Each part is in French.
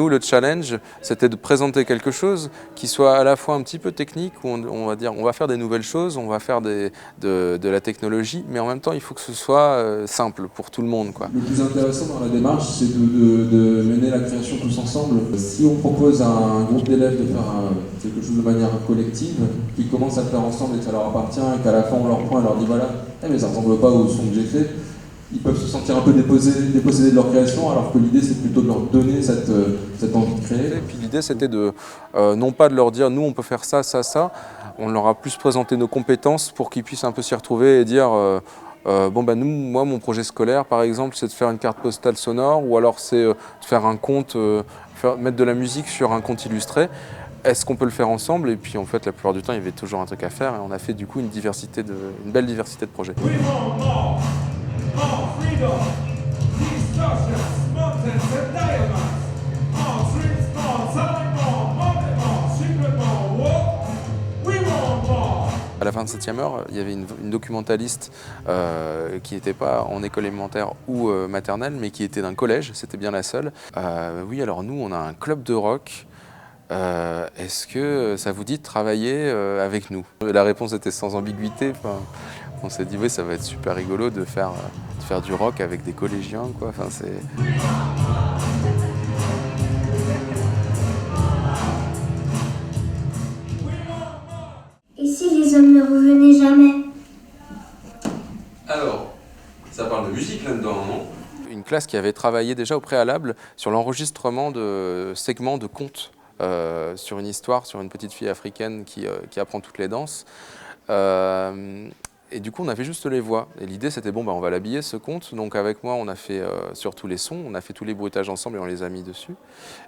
nous, le challenge, c'était de présenter quelque chose qui soit à la fois un petit peu technique, où on va dire on va faire des nouvelles choses, on va faire de la technologie, mais en même temps, il faut que ce soit simple pour tout le monde, quoi. Le plus intéressant dans la démarche, c'est de mener la création tous ensemble. Si on propose à un groupe d'élèves de faire quelque chose de manière collective, qu'ils commencent à le faire ensemble et que ça leur appartient, et qu'à la fin on leur prend et leur dit voilà, mais ça ne ressemble pas au son que j'ai fait, ils peuvent se sentir un peu dépossédés de leur création, alors que l'idée c'est plutôt de leur donner cette envie de créer. Et puis l'idée c'était de, non pas de leur dire nous on peut faire ça, ça, ça, on leur a plus présenté nos compétences pour qu'ils puissent un peu s'y retrouver et dire bon bah moi mon projet scolaire par exemple c'est de faire une carte postale sonore ou alors c'est de faire un conte, mettre de la musique sur un conte illustré. Est-ce qu'on peut le faire ensemble? Et puis en fait la plupart du temps il y avait toujours un truc à faire et on a fait du coup une belle diversité de projets. À la fin de 7e heure, il y avait une documentaliste qui n'était pas en école élémentaire ou maternelle, mais qui était d'un collège, c'était bien la seule. Oui, alors nous, on a un club de rock. Est-ce que ça vous dit de travailler avec nous? La réponse était sans ambiguïté. Enfin, on s'est dit, oui, ça va être super rigolo de faire du rock avec des collégiens, quoi. Enfin, c'est... Et si les hommes ne revenaient jamais? Alors, ça parle de musique là-dedans, non? Une classe qui avait travaillé déjà au préalable sur l'enregistrement de segments de contes sur une histoire, sur une petite fille africaine qui apprend toutes les danses. Et du coup, on avait juste les voix. Et l'idée, c'était, bon, bah, on va l'habiller, ce conte. Donc avec moi, on a fait surtout les sons, on a fait tous les bruitages ensemble et on les a mis dessus.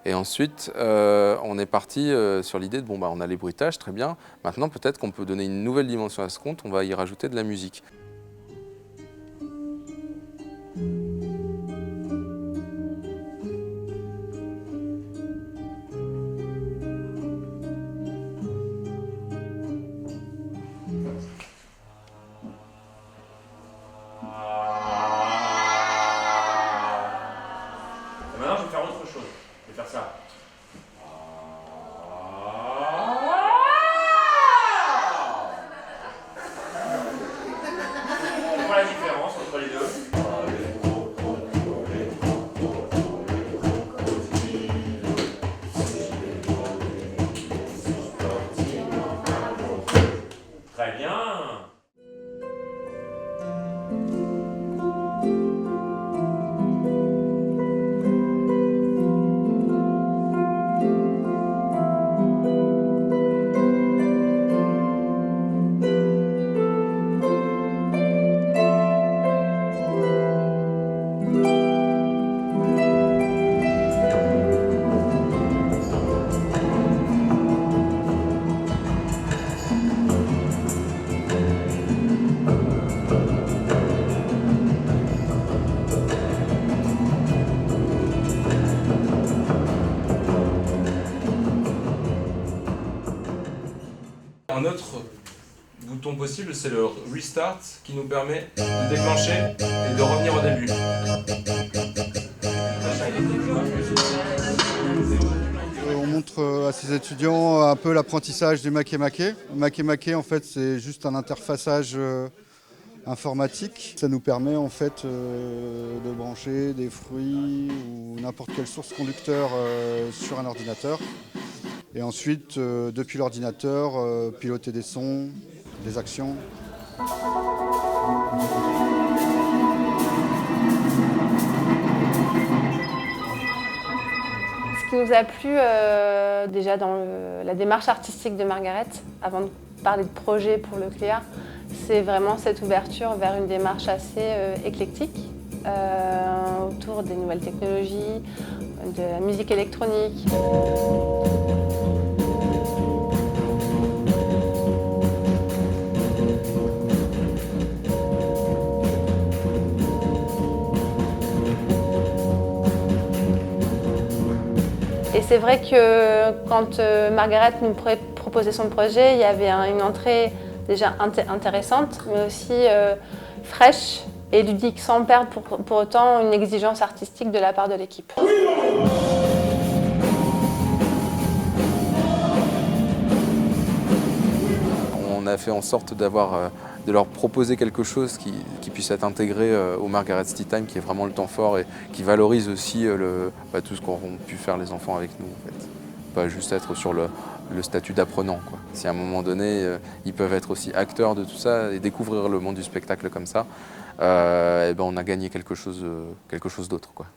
Et ensuite, on est parti sur l'idée de, bon, bah, on a les bruitages, très bien. Maintenant, peut-être qu'on peut donner une nouvelle dimension à ce conte, on va y rajouter de la musique. Maintenant, je vais faire autre chose. Je vais faire ça. C'est quoi la différence entre les deux? Très bien. Un autre bouton possible, c'est le Restart qui nous permet de déclencher et de revenir au début. On montre à ces étudiants un peu l'apprentissage du Makemake. Makemake, en fait, c'est juste un interfaçage informatique. Ça nous permet en fait de brancher des fruits ou n'importe quelle source conducteur sur un ordinateur. Et ensuite, depuis l'ordinateur, piloter des sons, des actions. Ce qui nous a plu déjà dans la démarche artistique de Margaret, avant de parler de projet pour le CLIA, c'est vraiment cette ouverture vers une démarche assez éclectique autour des nouvelles technologies, de la musique électronique. Et c'est vrai que quand Margaret nous proposait son projet, il y avait une entrée déjà intéressante, mais aussi fraîche et ludique, sans perdre pour autant une exigence artistique de la part de l'équipe. on a fait en sorte de leur proposer quelque chose qui puisse être intégré au Margaret's Tea Time, qui est vraiment le temps fort et qui valorise aussi tout ce qu'ont pu faire les enfants avec nous, en fait. Pas juste être sur le statut d'apprenant, quoi. Si à un moment donné, ils peuvent être aussi acteurs de tout ça et découvrir le monde du spectacle comme ça, on a gagné quelque chose d'autre, quoi.